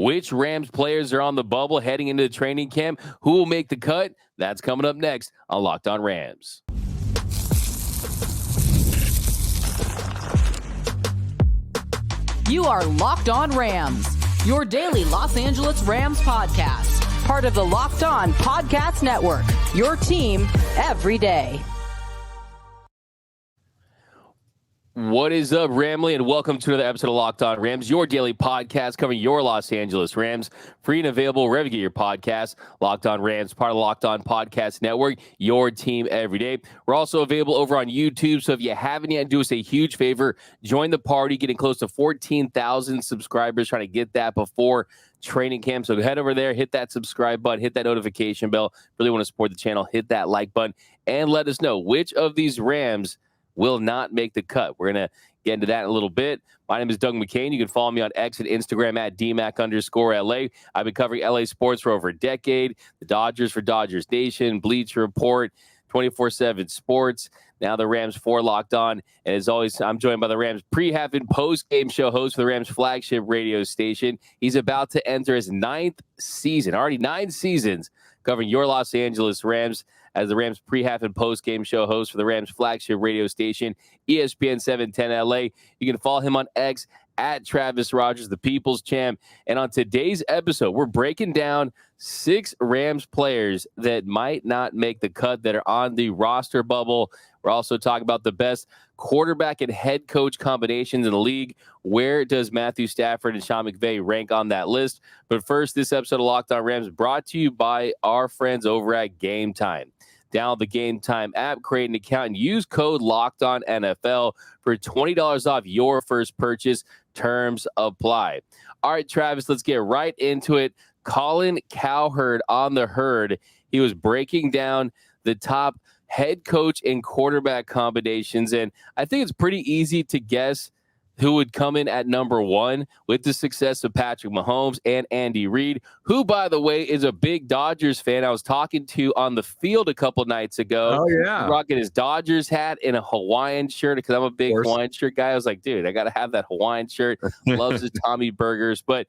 Which Rams players are on the bubble heading into the training camp? Who will make the cut? That's coming up next on Locked On Rams. You are Locked On Rams, your daily Los Angeles Rams podcast. Part of the Locked On Podcast Network, your team every day. What is up, Ramley, and welcome to another episode of Locked On Rams, your daily podcast covering your Los Angeles Rams. Free and available wherever you get your podcasts. Locked On Rams, part of the Locked On Podcast Network, your team every day. We're also available over on YouTube, so if you haven't yet, do us a huge favor. Join the party, getting close to 14,000 subscribers, trying to get that before training camp. So head over there, hit that subscribe button, hit that notification bell. Really want to support the channel, hit that like button, and let us know which of these Rams will not make the cut. We're going to get into that in a little bit. My name is Doug McCain. You can follow me on X and Instagram at DMac_LA. I've been covering LA sports for over a decade. The Dodgers for Dodgers Nation, Bleacher Report, 24/7 Sports. Now the Rams for Locked On. And as always, I'm joined by the Rams pre-half and post-game show host for the Rams flagship radio station. He's about to enter his 9th season, already 9 seasons, covering your Los Angeles Rams as the Rams pre-half and post-game show host for the Rams flagship radio station, ESPN 710 LA. You can follow him on X at Travis Rogers, the People's Champ. And on today's episode, we're breaking down 6 Rams players that might not make the cut, that are on the roster bubble. We're also talking about the best quarterback and head coach combinations in the league. Where does Matthew Stafford and Sean McVay rank on that list? But first, this episode of Locked On Rams brought to you by our friends over at Game Time. Download the Game Time app, create an account, and use code LOCKEDONNFL for $20 off your first purchase. Terms apply. All right, Travis, let's get right into it. Colin Cowherd on the herd. He was breaking down the top head coach and quarterback combinations, and I think it's pretty easy to guess who would come in at number 1 with the success of Patrick Mahomes and Andy Reid, who, by the way, is a big Dodgers fan. I was talking to on the field a couple nights ago. Oh, yeah. Rocking his Dodgers hat and a Hawaiian shirt because I'm a big Hawaiian shirt guy. I was like, dude, I got to have that Hawaiian shirt. Loves his Tommy Burgers. But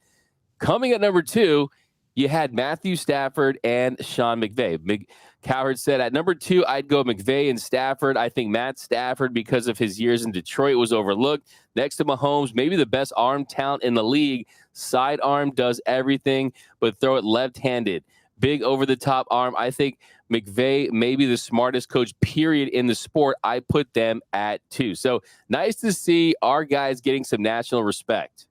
coming at number 2, you had Matthew Stafford and Sean McVay. Cowherd said, at number 2, I'd go McVay and Stafford. I think Matt Stafford, because of his years in Detroit, was overlooked. Next to Mahomes, maybe the best arm talent in the league. Sidearm does everything, but throw it left-handed. Big over-the-top arm. I think McVay may be the smartest coach, period, in the sport. I put them at 2. So nice to see our guys getting some national respect.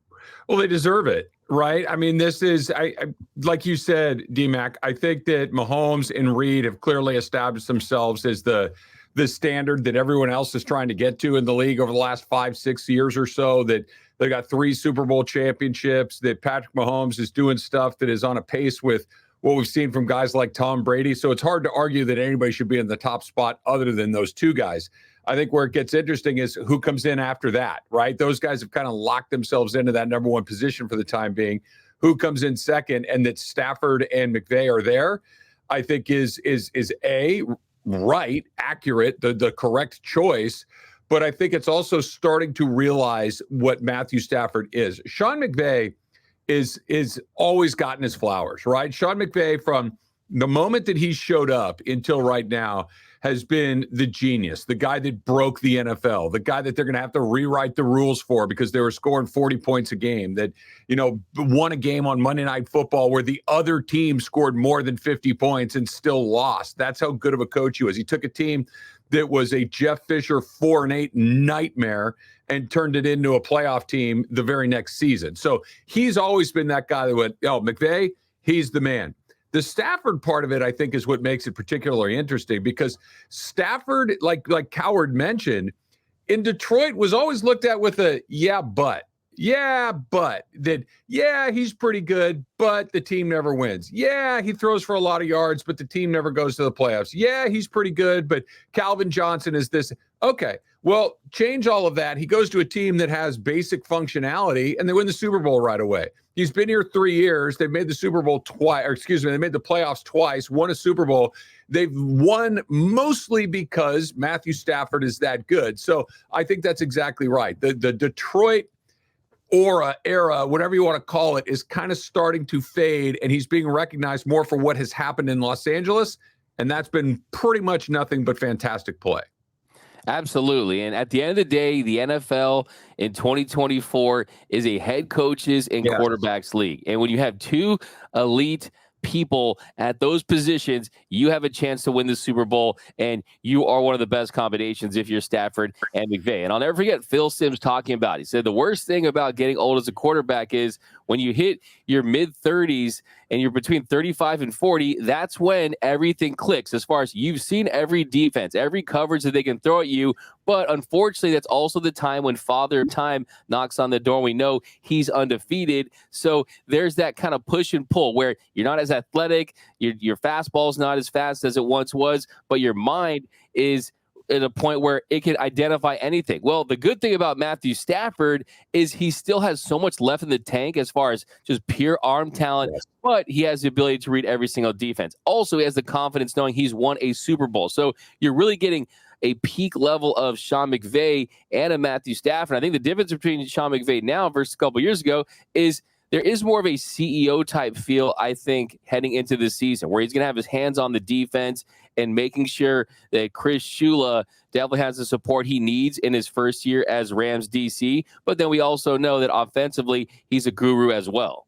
Well, they deserve it, right? I mean, this is, I like you said, DMac, I think that Mahomes and Reid have clearly established themselves as the standard that everyone else is trying to get to in the league over the last 5-6 years or so, that they got 3 Super Bowl championships, that Patrick Mahomes is doing stuff that is on a pace with what we've seen from guys like Tom Brady. So it's hard to argue that anybody should be in the top spot other than those 2 guys. I think where it gets interesting is who comes in after that, right? Those guys have kind of locked themselves into that number 1 position for the time being. Who comes in second, and that Stafford and McVay are there, I think is A, right, accurate, the correct choice. But I think it's also starting to realize what Matthew Stafford is. Sean McVay is always gotten his flowers, right? Sean McVay, from the moment that he showed up until right now, has been the genius, the guy that broke the NFL, the guy that they're going to have to rewrite the rules for because they were scoring 40 points a game, that, you know, won a game on Monday Night Football where the other team scored more than 50 points and still lost. That's how good of a coach he was. He took a team that was a Jeff Fisher 4-8 nightmare and turned it into a playoff team the very next season. So he's always been that guy that went, oh, McVay, he's the man. The Stafford part of it, I think, is what makes it particularly interesting, because Stafford, like Cowherd mentioned, in Detroit was always looked at with a but that, he's pretty good, but the team never wins. Yeah, he throws for a lot of yards, but the team never goes to the playoffs. Yeah, he's pretty good, but Calvin Johnson is this. Okay, well, change all of that. He goes to a team that has basic functionality, and they win the Super Bowl right away. He's been here 3 years. They've made the Super Bowl twice, they made the playoffs twice, won a Super Bowl. They've won mostly because Matthew Stafford is that good. So I think that's exactly right. The Detroit aura, era, whatever you want to call it, is kind of starting to fade, and he's being recognized more for what has happened in Los Angeles, and that's been pretty much nothing but fantastic play. Absolutely. And at the end of the day, the NFL in 2024 is a head coaches and quarterbacks league. And when you have two elite people at those positions, you have a chance to win the Super Bowl, and you are one of the best combinations if you're Stafford and McVay. And I'll never forget Phil Simms talking about it. He said the worst thing about getting old as a quarterback is when you hit your mid-30s and you're between 35 and 40, that's when everything clicks as far as you've seen every defense, every coverage that they can throw at you. But unfortunately, that's also the time when Father Time knocks on the door. We know he's undefeated. So there's that kind of push and pull where you're not as athletic, your fastball's not as fast as it once was, but your mind is at a point where it can identify anything. Well, the good thing about Matthew Stafford is he still has so much left in the tank as far as just pure arm talent, but he has the ability to read every single defense. Also, he has the confidence knowing he's won a Super Bowl. So you're really getting a peak level of Sean McVay and a Matthew Stafford. I think the difference between Sean McVay now versus a couple years ago is there is more of a CEO type feel, I think, heading into the season where he's going to have his hands on the defense and making sure that Chris Shula definitely has the support he needs in his first year as Rams DC. But then we also know that offensively, he's a guru as well.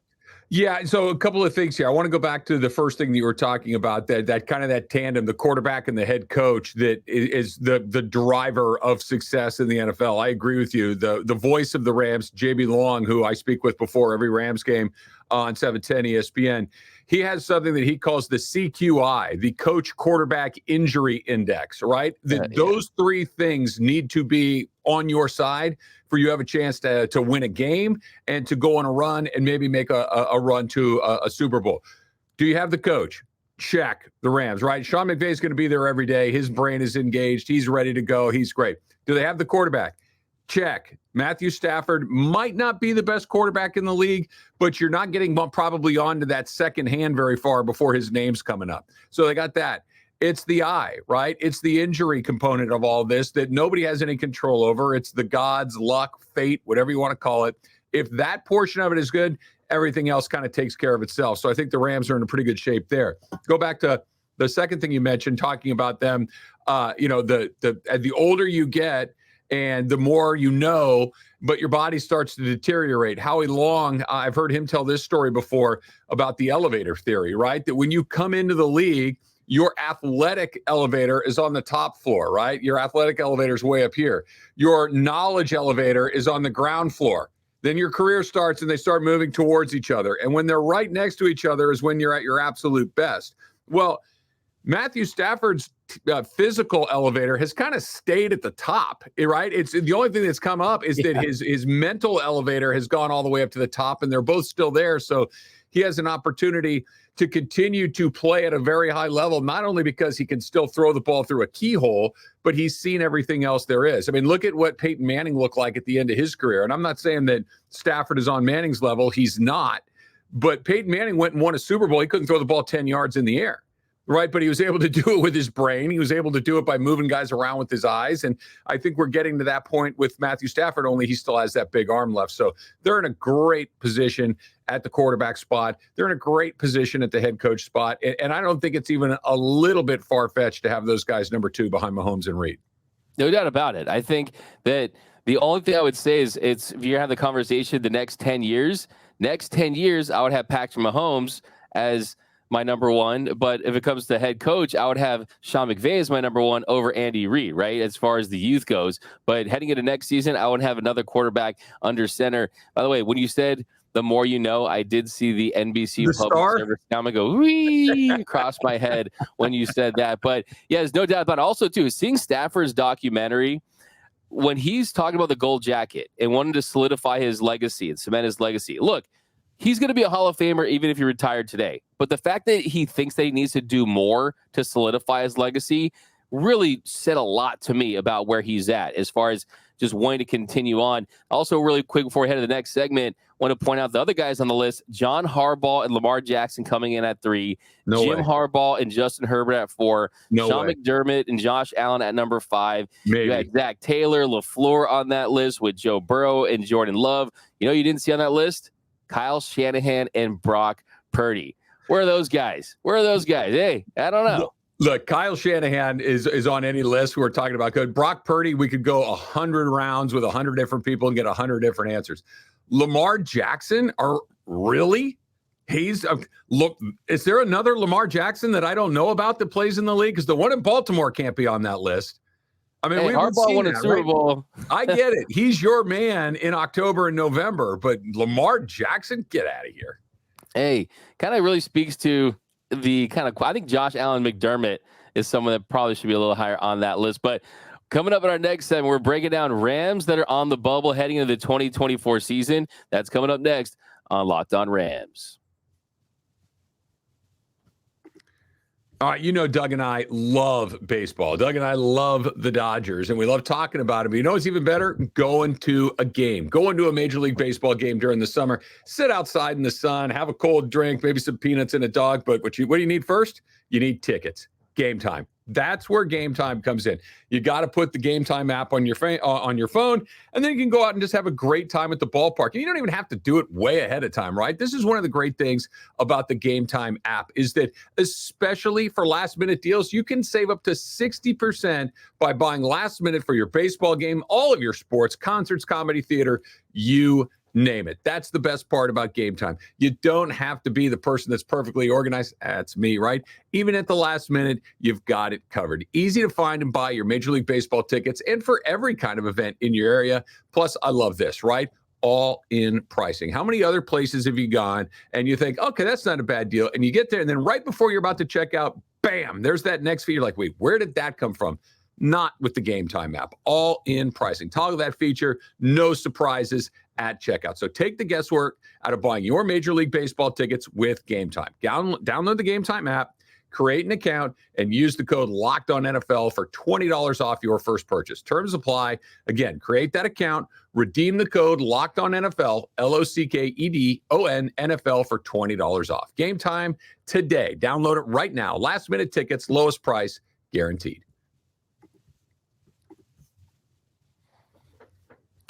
Yeah, so a couple of things here. I want to go back to the first thing that you were talking about, that kind of that tandem, the quarterback and the head coach that is the driver of success in the NFL. I agree with you. The voice of the Rams, JB Long, who I speak with before every Rams game on 710 ESPN, he has something that he calls the CQI, the Coach Quarterback Injury Index, right? Those three things need to be on your side for you to have a chance to win a game and to go on a run and maybe make a run to a Super Bowl. Do you have the coach? Check. The Rams, right? Sean McVay is going to be there every day. His brain is engaged. He's ready to go. He's great. Do they have the quarterback? Check. Matthew Stafford might not be the best quarterback in the league, but you're not getting probably onto that second hand very far before his name's coming up. So they got that. It's the eye, right? It's the injury component of all this that nobody has any control over. It's the gods, luck, fate, whatever you want to call it. If that portion of it is good, everything else kind of takes care of itself. So I think the Rams are in a pretty good shape there. Go back to the second thing you mentioned, talking about them. The older you get, and the more you know, but your body starts to deteriorate. Howie Long, I've heard him tell this story before about the elevator theory, right? That when you come into the league, your athletic elevator is on the top floor, right? Your athletic elevator is way up here. Your knowledge elevator is on the ground floor. Then your career starts and they start moving towards each other. And when they're right next to each other is when you're at your absolute best. Well, Matthew Stafford's physical elevator has kind of stayed at the top, right? It's the only thing that's come up is that his mental elevator has gone all the way up to the top, and they're both still there. So he has an opportunity to continue to play at a very high level, not only because he can still throw the ball through a keyhole, but he's seen everything else there is. I mean, look at what Peyton Manning looked like at the end of his career. And I'm not saying that Stafford is on Manning's level. He's not. But Peyton Manning went and won a Super Bowl. He couldn't throw the ball 10 yards in the air. Right, but he was able to do it with his brain. He was able to do it by moving guys around with his eyes. And I think we're getting to that point with Matthew Stafford, only he still has that big arm left. So they're in a great position at the quarterback spot. They're in a great position at the head coach spot. And I don't think it's even a little bit far-fetched to have those guys number two behind Mahomes and Reed. No doubt about it. I think that the only thing I would say is if you have the conversation the next 10 years, I would have Patrick Mahomes as my number one, but if it comes to head coach, I would have Sean McVay as my number one over Andy Reid, right? As far as the youth goes, but heading into next season, I would have another quarterback under center. By the way, when you said the more you know, I did see the NBC public service camera go wee across my head when you said that. But yeah, there's no doubt about it. Also, too, seeing Stafford's documentary, when he's talking about the gold jacket and wanting to solidify his legacy and cement his legacy, look, he's going to be a Hall of Famer even if he retired today. But the fact that he thinks that he needs to do more to solidify his legacy really said a lot to me about where he's at as far as just wanting to continue on. Also, really quick before we head to the next segment, want to point out the other guys on the list: John Harbaugh and Lamar Jackson coming in at 3, Jim Harbaugh and Justin Herbert at 4, Sean McDermott and Josh Allen at number 5. You had Zach Taylor, LaFleur on that list with Joe Burrow and Jordan Love. You know, you didn't see on that list Kyle Shanahan and Brock Purdy. Where are those guys? Hey, I don't know. Look, Kyle Shanahan is on any list we're talking about. Good. Brock Purdy, we could go 100 rounds with 100 different people and get 100 different answers. Lamar Jackson, really? Look, is there another Lamar Jackson that I don't know about that plays in the league? Because the one in Baltimore can't be on that list. I mean, Harbaugh won a Super Bowl. I get it. He's your man in October and November, but Lamar Jackson, get out of here. Hey, kind of really speaks to the kind of, I think Josh Allen McDermott is someone that probably should be a little higher on that list. But coming up in our next segment, we're breaking down Rams that are on the bubble heading into the 2024 season. That's coming up next on Locked On Rams. All right, you know Doug and I love baseball. Doug and I love the Dodgers, and we love talking about it. But you know what's even better? Going to a game. Going to a Major League Baseball game during the summer. Sit outside in the sun, have a cold drink, maybe some peanuts and a dog. But what do you need first? You need tickets. Game Time. That's where Game Time comes in. You got to put the Game Time app on your phone, and then you can go out and just have a great time at the ballpark. And you don't even have to do it way ahead of time, right? This is one of the great things about the Game Time app is that, especially for last-minute deals, you can save up to 60% by buying last minute for your baseball game, all of your sports, concerts, comedy, theater, you name it. That's the best part about Game Time. You don't have to be the person that's perfectly organized. That's me, right? Even at the last minute, you've got it covered. Easy to find and buy your Major League Baseball tickets and for every kind of event in your area. Plus, I love this, right? All in pricing. How many other places have you gone and you think, okay, that's not a bad deal. And you get there and then right before you're about to check out, bam, there's that next fee. You're like, wait, where did that come from? Not with the Game Time app. All in pricing. Toggle that feature. No surprises at checkout. So take the guesswork out of buying your Major League Baseball tickets with Game Time. Download the Game Time app, create an account, and use the code LOCKEDONNFL for $20 off your first purchase. Terms apply. Again, create that account, redeem the code LOCKEDONNFL, LOCKEDON NFL for $20 off. Game Time today. Download it right now. Last minute tickets, lowest price guaranteed.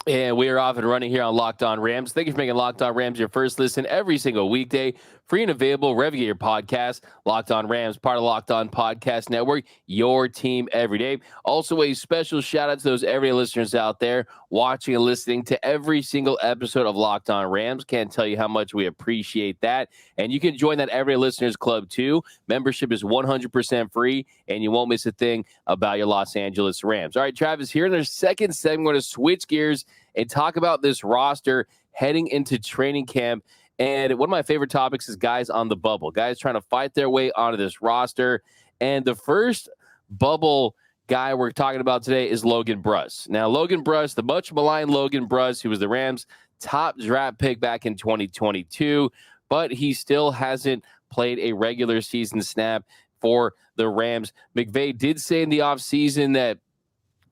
And we are off and running here on Locked On Rams. Thank you for making Locked On Rams your first listen every single weekday. Free and available wherever you get your podcast. Locked On Rams, part of Locked On Podcast Network, your team every day. Also, a special shout out to those everyday listeners out there watching and listening to every single episode of Locked On Rams. Can't tell you how much we appreciate that. And you can join that Everyday Listeners Club too. Membership is 100% free, and you won't miss a thing about your Los Angeles Rams. All right, Travis, here in our second segment, we're going to switch gears and talk about this roster heading into training camp. And one of my favorite topics is guys on the bubble, guys trying to fight their way onto this roster. And the first bubble guy we're talking about today is Logan Bruss. Now, Logan Bruss, the much maligned Logan Bruss, who was the Rams' top draft pick back in 2022, but he still hasn't played a regular season snap for the Rams. McVay did say in the offseason that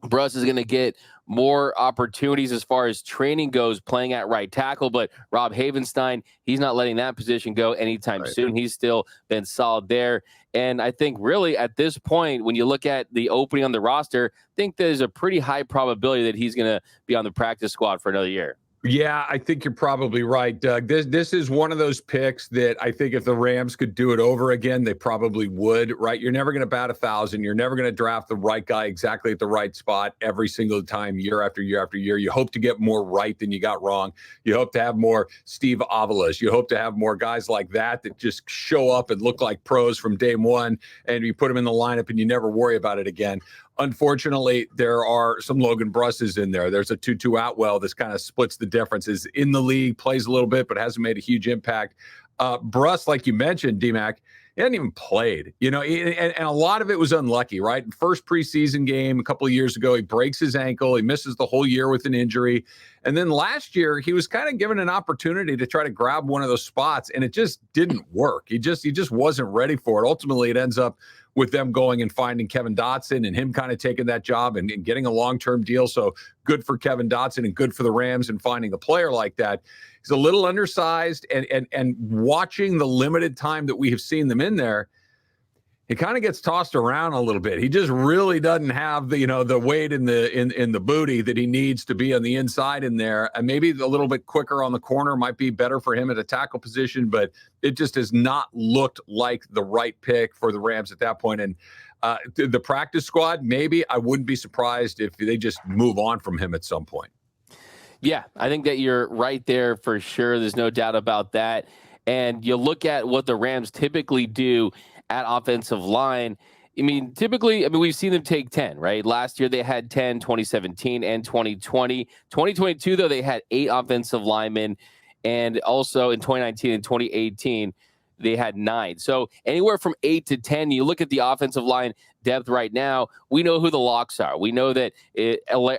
Bruss is going to get more opportunities as far as training goes, playing at right tackle, but Rob Havenstein, he's not letting that position go anytime soon. He's still been solid there. And I think really at this point, when you look at the opening on the roster, I think there's a pretty high probability that he's going to be on the practice squad for another year. Yeah, I think you're probably right, Doug. This is one of those picks that I think if the Rams could do it over again, they probably would, right? You're never going to bat 1,000. You're never going to draft the right guy exactly at the right spot every single time, year after year after year. You hope to get more right than you got wrong. You hope to have more Steve Avalas. You hope to have more guys like that just show up and look like pros from day one, and you put them in the lineup and you never worry about it again. Unfortunately, there are some Logan Brusses in there. There's a Tutu Atwell that kind of splits the differences in the league, plays a little bit, but hasn't made a huge impact. Bruss, like you mentioned, D-Mac, he hadn't even played, and a lot of it was unlucky, right? First preseason game a couple of years ago, he breaks his ankle. He misses the whole year with an injury. And then last year, he was kind of given an opportunity to try to grab one of those spots, and it just didn't work. He just wasn't ready for it. Ultimately, it ends up with them going and finding Kevin Dotson and him kind of taking that job and getting a long-term deal. So good for Kevin Dotson and good for the Rams and finding a player like that. He's a little undersized, and watching the limited time that we have seen them in there, he kind of gets tossed around a little bit. He just really doesn't have the weight in the booty that he needs to be on the inside in there. And maybe a little bit quicker on the corner might be better for him at a tackle position, but it just has not looked like the right pick for the Rams at that point. And the practice squad, maybe I wouldn't be surprised if they just move on from him at some point. Yeah, I think that you're right there for sure. There's no doubt about that. And you look at what the Rams typically do at offensive line. Typically, we've seen them take 10, right? Last year they had 10, 2017 and 2020. 2022, though, they had 8 offensive linemen. And also in 2019 and 2018, they had 9. So anywhere from 8 to 10, you look at the offensive line depth right now, we know who the locks are. We know that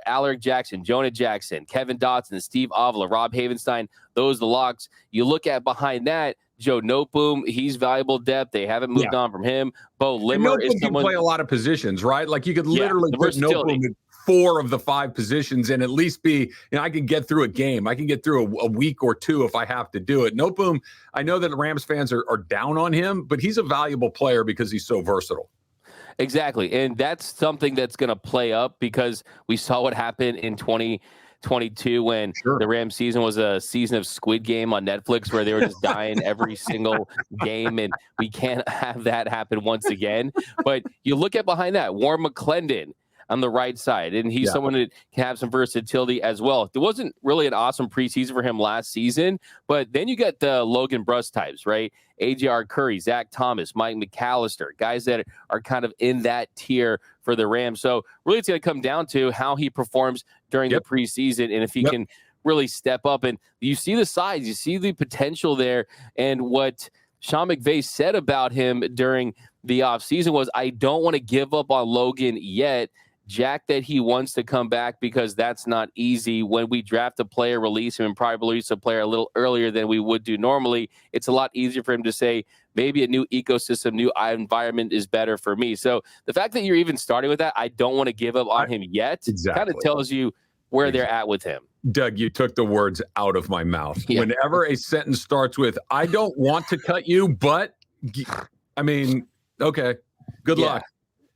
Alaric Jackson, Jonah Jackson, Kevin Dotson, Steve Avila, Rob Havenstein, those are the locks. You look at behind that, Joe Noteboom, he's valuable depth. They haven't moved on from him. Bo Limmer is someone. Can play a lot of positions, right? Like you could literally put Noteboom at 4 of the 5 positions and at least be, I can get through a game. I can get through a week or 2 if I have to do it. Noteboom, I know that Rams fans are down on him, but he's a valuable player because he's so versatile. Exactly. And that's something that's going to play up because we saw what happened in 2022 when the Rams season was a season of Squid Game on Netflix where they were just dying every single game, and we can't have that happen once again. But you look at behind that, Warren McClendon on the right side, and he's someone that can have some versatility as well. There wasn't really an awesome preseason for him last season, but then you got the Logan Bruss types, right? AJ Arcuri, Zach Thomas, Mike McAllister, guys that are kind of in that tier for the Rams. So really it's going to come down to how he performs during the preseason and if he can really step up. And you see the size, you see the potential there. And what Sean McVay said about him during the offseason was, I don't want to give up on Logan yet. Jack, that he wants to come back because that's not easy. When we draft a player, release him, and probably release a player a little earlier than we would do normally, it's a lot easier for him to say, maybe a new ecosystem, new environment is better for me. So the fact that you're even starting with that, I don't want to give up on him yet, kind of tells you where they're at with him. Doug, you took the words out of my mouth. Yeah. Whenever a sentence starts with, I don't want to cut you, but, okay, good luck.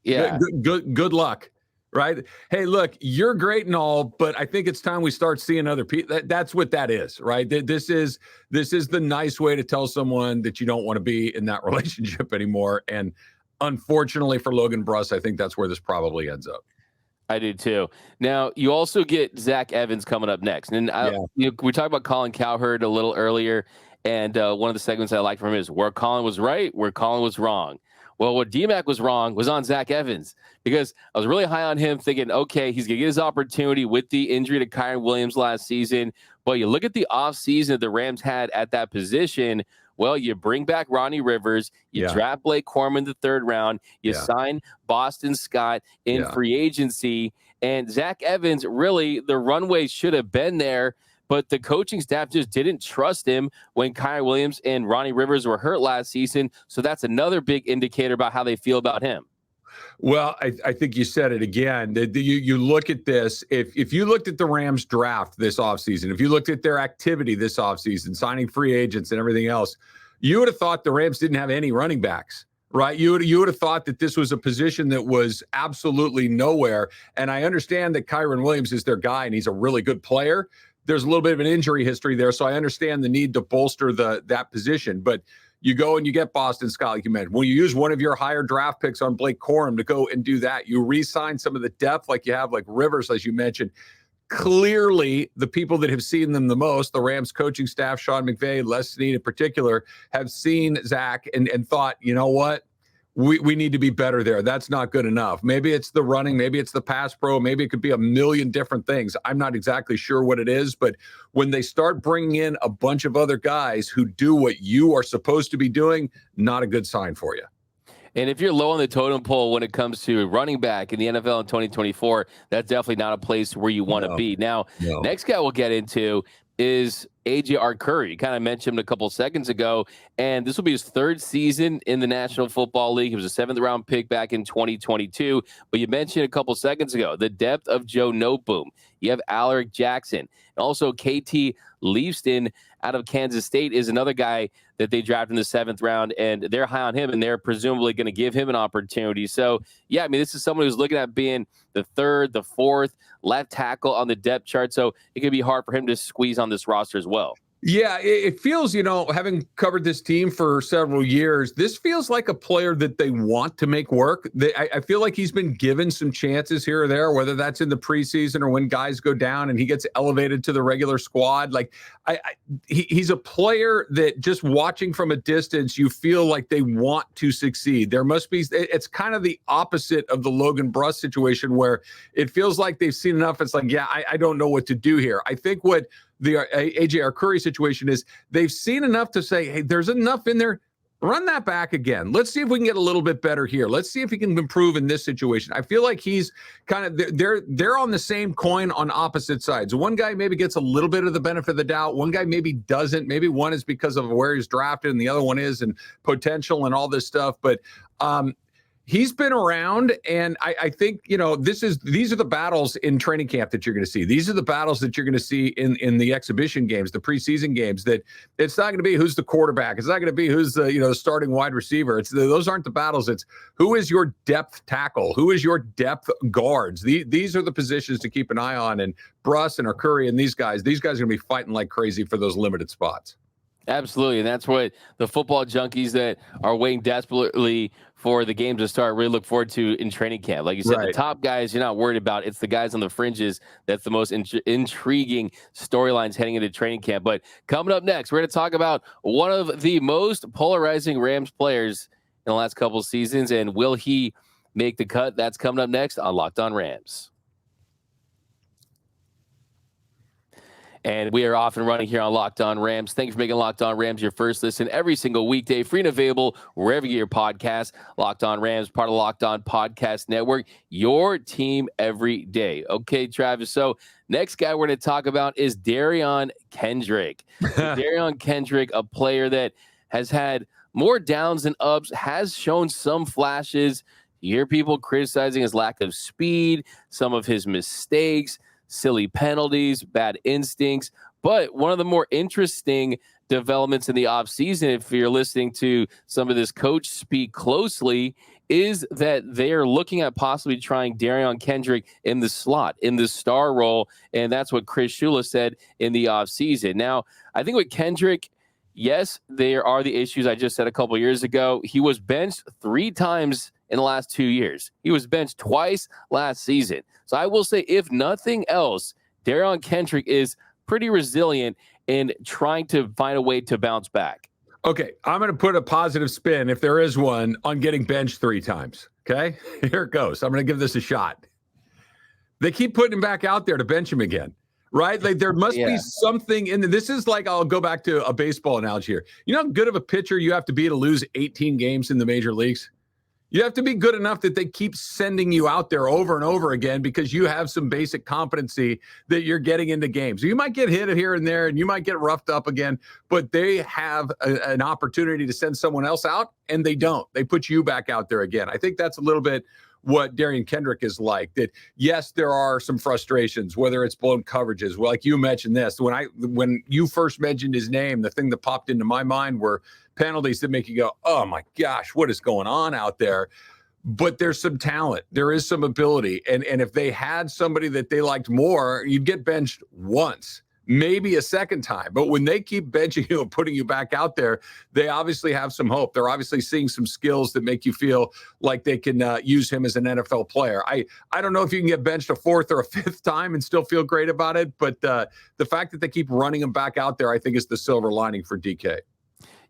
Yeah. Good luck. Right. Hey, look, you're great and all, but I think it's time we start seeing other people. That's what that is, right? This is the nice way to tell someone that you don't want to be in that relationship anymore. And unfortunately for Logan Bruss, I think that's where this probably ends up. I do too. Now, you also get Zach Evans coming up next. And we talked about Colin Cowherd a little earlier. And one of the segments I like from him is where Colin was right, where Colin was wrong. Well, what DMAC was wrong was on Zach Evans, because I was really high on him thinking, okay, he's going to get his opportunity with the injury to Kyren Williams last season. But you look at the offseason that the Rams had at that position. Well, you bring back Ronnie Rivers, you draft Blake Corman the 3rd round, you sign Boston Scott in free agency, and Zach Evans, really, the runway should have been there. But the coaching staff just didn't trust him when Kyren Williams and Ronnie Rivers were hurt last season. So that's another big indicator about how they feel about him. Well, I think you said it again. You look at this. If you looked at the Rams draft this offseason, if you looked at their activity this offseason, signing free agents and everything else, you would have thought the Rams didn't have any running backs. Right. You would have thought that this was a position that was absolutely nowhere. And I understand that Kyren Williams is their guy and he's a really good player. There's a little bit of an injury history there, so I understand the need to bolster that position. But you go and you get Boston Scott, like you mentioned. When you use one of your higher draft picks on Blake Corum to go and do that, you re-sign some of the depth like you have, like Rivers, as you mentioned. Clearly, the people that have seen them the most, the Rams coaching staff, Sean McVay, Les Snead in particular, have seen Zach and thought, you know what? We need to be better there. That's not good enough. Maybe it's the running. Maybe it's the pass pro. Maybe it could be a million different things. I'm not exactly sure what it is. But when they start bringing in a bunch of other guys who do what you are supposed to be doing, not a good sign for you. And if you're low on the totem pole when it comes to running back in the NFL in 2024, that's definitely not a place where you want to be. Now, next guy we'll get into is AJ Arcuri. You kind of mentioned him a couple seconds ago, and this will be his third season in the National Football League. He was a 7th-round pick back in 2022, but you mentioned a couple seconds ago the depth of Joe Noteboom. You have Alaric Jackson, and also KT Leafston out of Kansas State is another guy that they drafted in the 7th round, and they're high on him, and they're presumably going to give him an opportunity. So, yeah, I mean, this is someone who's looking at being the 3rd, the 4th left tackle on the depth chart, so it could be hard for him to squeeze on this roster as well. Yeah, it feels, having covered this team for several years, this feels like a player that they want to make work. I feel like he's been given some chances here or there, whether that's in the preseason or when guys go down and he gets elevated to the regular squad. Like he's a player that just watching from a distance, you feel like they want to succeed. There must be, it's kind of the opposite of the Logan Bruss situation where it feels like they've seen enough. It's like, yeah, I don't know what to do here. I think what the AJ Arcuri situation is they've seen enough to say, hey, there's enough in there. Run that back again. Let's see if we can get a little bit better here. Let's see if he can improve in this situation. I feel like he's kind of they're on the same coin on opposite sides. One guy maybe gets a little bit of the benefit of the doubt. One guy maybe doesn't. Maybe one is because of where he's drafted and the other one is and potential and all this stuff. But he's been around, and I think, these are the battles in training camp that you're going to see. These are the battles that you're going to see in the exhibition games, the preseason games, that it's not going to be who's the quarterback. It's not going to be who's the starting wide receiver. Those aren't the battles. It's who is your depth tackle? Who is your depth guards? These are the positions to keep an eye on, and Bruss and Arcuri and these guys are going to be fighting like crazy for those limited spots. Absolutely, and that's what the football junkies that are waiting desperately for the game to start really look forward to in training camp. Like you said, The top guys you're not worried about. It's the guys on the fringes that's the most intriguing storylines heading into training camp. But coming up next, we're going to talk about one of the most polarizing Rams players in the last couple of seasons, and will he make the cut? That's coming up next on Locked On Rams. And we are off and running here on Locked On Rams. Thank you for making Locked On Rams your first listen every single weekday, free and available wherever you get your podcast. Locked On Rams, part of Locked On Podcast Network, your team every day. Okay, Travis, so next guy we're going to talk about is Derion Kendrick. Derion Kendrick, a player that has had more downs than ups, has shown some flashes. You hear people criticizing his lack of speed, some of his mistakes, silly penalties, bad instincts. But one of the more interesting developments in the offseason, if you're listening to some of this coach speak closely, is that they're looking at possibly trying Derion Kendrick in the slot, in the star role. And that's what Chris Shula said in the offseason. Now, I think with Kendrick, yes, there are the issues I just said a couple years ago. He was benched 3 times in the last 2 years. He was benched twice last season. So I will say, if nothing else, Derion Kendrick is pretty resilient in trying to find a way to bounce back. Okay, I'm going to put a positive spin, if there is one, on getting benched 3 times. Okay, here it goes. I'm going to give this a shot. They keep putting him back out there to bench him again, right? Like there must be something in there. This is like, I'll go back to a baseball analogy here. You know how good of a pitcher you have to be to lose 18 games in the major leagues? You have to be good enough that they keep sending you out there over and over again because you have some basic competency that you're getting into games. You might get hit here and there and you might get roughed up again, but they have an opportunity to send someone else out and they don't. They put you back out there again. I think that's a little bit what Derion Kendrick is like. That yes, there are some frustrations, whether it's blown coverages. Well, like you mentioned this, when you first mentioned his name, the thing that popped into my mind were penalties that make you go, oh my gosh, what is going on out there? But there's some talent. There is some ability. And if they had somebody that they liked more, you'd get benched once, maybe a second time. But when they keep benching you and putting you back out there, they obviously have some hope. They're obviously seeing some skills that make you feel like they can use him as an NFL player. I don't know if you can get benched a 4th or a 5th time and still feel great about it. But the fact that they keep running him back out there, I think is the silver lining for DK.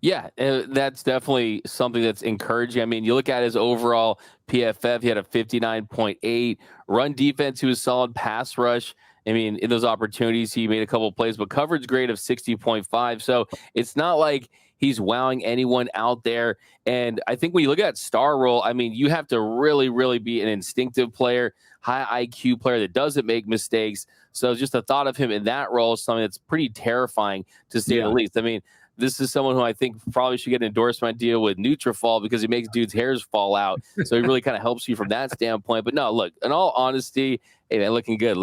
Yeah, that's definitely something that's encouraging. I mean, you look at his overall PFF, he had a 59.8. Run defense, he was solid. Pass rush, I mean, in those opportunities, he made a couple of plays, but coverage grade of 60.5. So it's not like He's wowing anyone out there. And I think when you look at that star role, I mean, you have to really, really be an instinctive player, high IQ player that doesn't make mistakes. So just the thought of him in that role is something that's pretty terrifying, to say the least. I mean, this is someone who I think probably should get an endorsement deal with Nutrafol because he makes dudes' hairs fall out. So he really kind of helps you from that standpoint. But no, look, in all honesty, hey, man, looking good.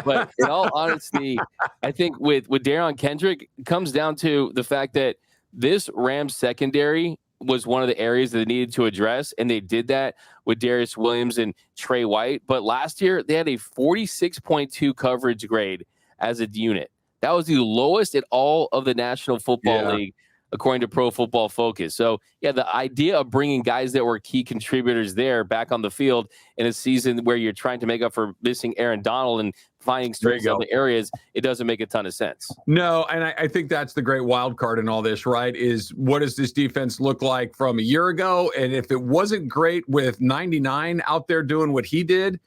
But in all honesty, I think with Derion Kendrick, it comes down to the fact that this Rams secondary was one of the areas that they needed to address, and they did that with Darius Williams and Trey White. But last year, they had a 46.2 coverage grade as a unit. That was the lowest in all of the National Football League, according to Pro Football Focus. So, yeah, the idea of bringing guys that were key contributors there back on the field in a season where you're trying to make up for missing Aaron Donald and finding strengths in other areas, it doesn't make a ton of sense. No, and I think that's the great wild card in all this, right, is what does this defense look like from a year ago? And if it wasn't great with 99 out there doing what he did,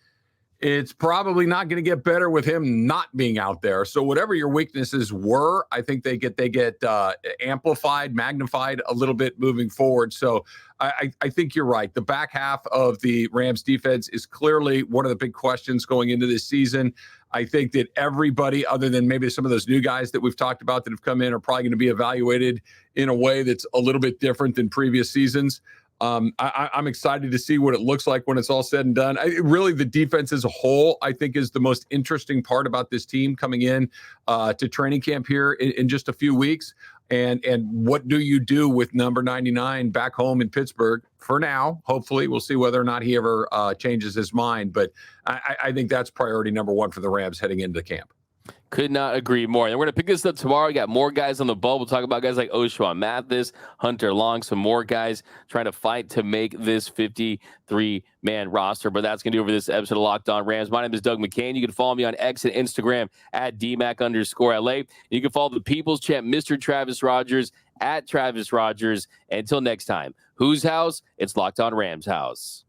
it's probably not going to get better with him not being out there. So whatever your weaknesses were, I think they get amplified, magnified a little bit moving forward. So I think you're right. The back half of the Rams defense is clearly one of the big questions going into this season. I think that everybody, other than maybe some of those new guys that we've talked about that have come in, are probably going to be evaluated in a way that's a little bit different than previous seasons. I'm excited to see what it looks like when it's all said and done. Really, the defense as a whole, I think, is the most interesting part about this team coming in to training camp here in just a few weeks. And what do you do with number 99 back home in Pittsburgh for now? Hopefully, we'll see whether or not he ever changes his mind. But I think that's priority number one for the Rams heading into camp. Could not agree more. And we're going to pick this up tomorrow. We got more guys on the bubble. We'll talk about guys like Oshwan Mathis, Hunter Long, some more guys trying to fight to make this 53-man roster. But that's going to do it for this episode of Locked On Rams. My name is Doug McCain. You can follow me on X and Instagram at DMAC_LA. You can follow the People's Champ, Mr. Travis Rogers, at Travis Rogers. And until next time, whose house? It's Locked On Rams house.